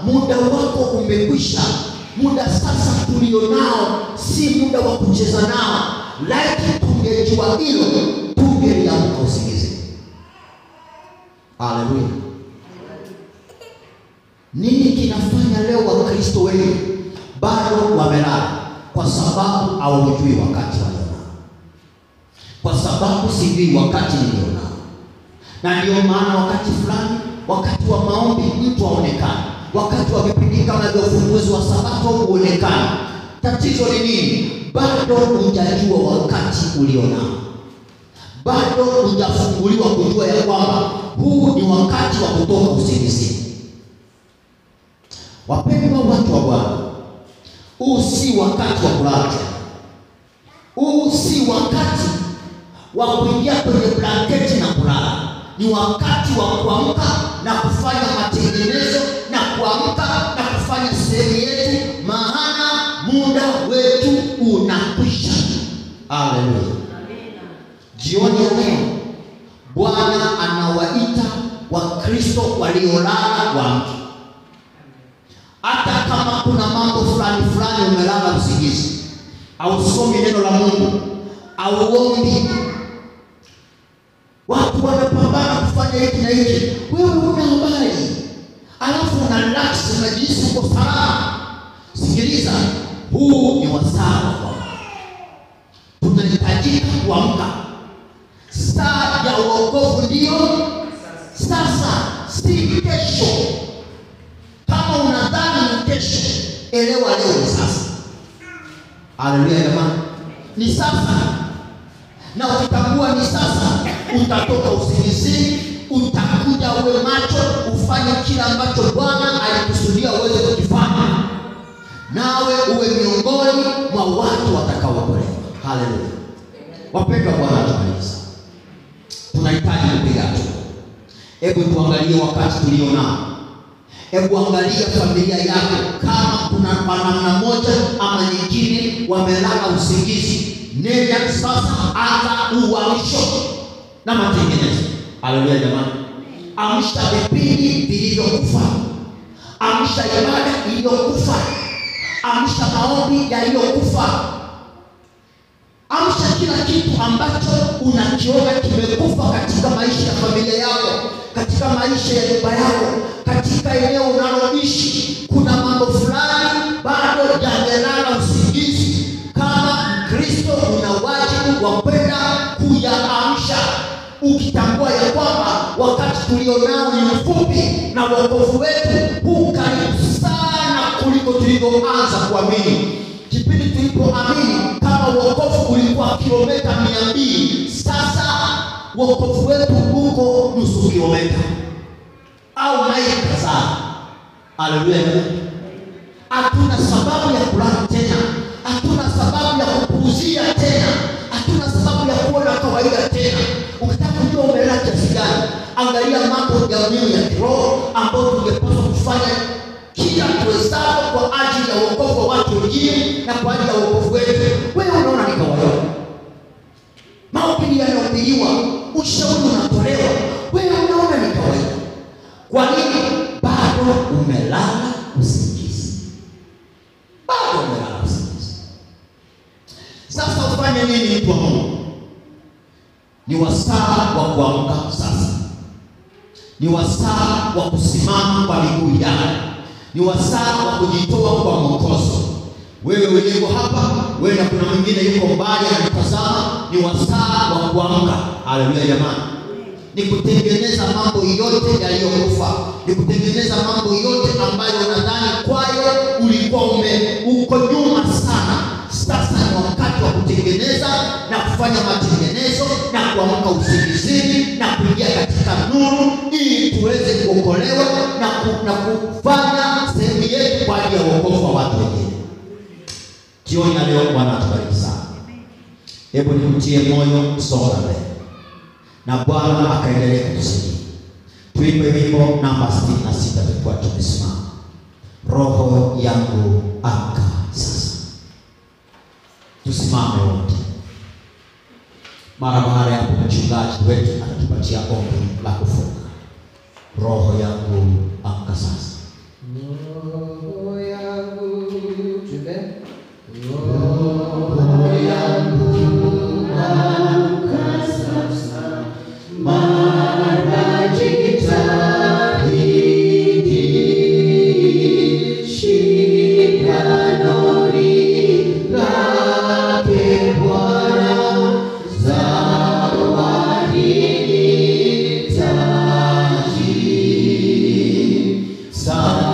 muda wako umekwisha. Muda sasa tulionao si muda wa kucheza nao. Laiti tungejua hilo, tungeliamka usingizi. Haleluya. Nini kinafanya leo Wakristo wengi bado wamelala? Kwa sababu hawajui wakati walionao. Kwa sababu sijui wakati nilionao. Na ndio maana wakati fulani, wakati wa maombi mtu aonekane, wakati wa vipindi kama vya ufunguzi wa Sabato uonekane. Tatizo ni nini? Bado hujajua wakati ulionao. Bado hujafunguliwa kujua ya kwamba huu ni wakati wa kutoka usingizi. Wapendwa watu wa Bwana, huu si wakati wa kulala. Huu si wakati wa kuingia kwenye blanketi na kulala. Ni wakati wa kuamka na kufanya matengenezo na kuamka na kufanya sehemu yetu, maana muda wetu unakwisha. Haleluya. Jioni ya leo Bwana anawaita Wakristo waliolala waamke. Hata kama kuna mambo fulani umelala usingizi, au somi neno la Mungu, au ombi, watu wanapambana kufanya hiki na hiki, wewe una habari, alafu una relax, unajisikia uko salama. Sikiliza, huu ni wasaa. Tunahitajika kuamka. Saa ya wokovu ndio sasa, si kesho. Kama unadhani ni kesho, elewa leo ni sasa. Haleluya jamani. Ni sasa. Na ukitambua ni sasa, utatoka usingizini, utakuja uwe macho, ufanye kila ambacho Bwana alikusudia uweze kukifanya. Nawe uwe miongoni mwa watu watakaookolewa. Haleluya. Wapendwa, Bwana atubariki. Tunahitaji kupiga hatua. Hebu tuangalie wakati tulionao. Hebu angalia familia yako, kama kuna namna moja ama nyingine wamelala usingizi. Nenda sasa, anza uamsho na matengenezo. Haleluya jamani. Amsha vipindi vilivyokufa. Amsha ibada iliyokufa. Amsha maombi yaliyokufa. Amsha kila kitu ambacho unakiona kimekufa katika maisha ya familia yako, katika maisha ya nyumba yako, katika eneo unaloishi. Kuna mambo fulani bado yamelala usingizi. Kama Mkristo una wajibu wa kwenda kuyaamsha, ukitambua ya kwamba wakati tulionao ni mfupi na wokovu wetu huu karibu sana kuliko tulivyoanza kuamini. Kipindi tulipoamini kama wokovu ulikuwa kilomita 200, sasa wokovu wetu uko nusu kilomita au maili kadhaa. Haleluya. Hatuna sababu ya kulala tena. Hatuna sababu ya kupuuzia tena. Hatuna sababu ya kuona kawaida tena. Ukitaka kujua umelala kiasi gani, angalia mambo ya mwili ya kiroho ambayo tungepaswa kufanya kila tuwezalo kwa ajili ya wokovu wa watu wengine na kwa ajili ya wokovu wetu. Wewe unaona ni kawaida. Maombi yanahubiriwa, ushauri unatolewa, wewe unaona ni kawaida. Kwa nini? Bado umelala usingizi. Bado umelala usingizi. Sasa ufanye nini mtu wa Mungu? Ni wasaa wa kuamka sasa. Ni wasaa wa kusimama kwa miguu yako. Ni wasaa wa kujitoa kwa Mwokozi. Wewe uliye hapa, wewe na kuna mwingine yuko mbali anatazama, ni wasaa wa kuamka. Haleluya jamani. Ni kutengeneza mambo yote yaliyokufa. Ni kutengeneza mambo yote ambayo unadhani kwayo ulikuwa uko nyuma sana. Sasa ni wakati wa kutengeneza na kufanya matengenezo na kuamka usingizini na kuingia katika nuru, ili tuweze kuokolewa na kufanya sehemu yetu kwa ajili ya wokovu wa watu wengine. Jioni ya leo Bwana atubariki sana. Hebu nimtie moyo songa mbele, na Bwana akaendelea kutusaidia. Tuimbe wimbo namba 66 tukiwa tumesimama. Roho yangu amka sasa. Tusimame wote. Mara baada ya mchungaji wetu atatupatia ombi la kufunga. Roho yangu amka sasa. Saa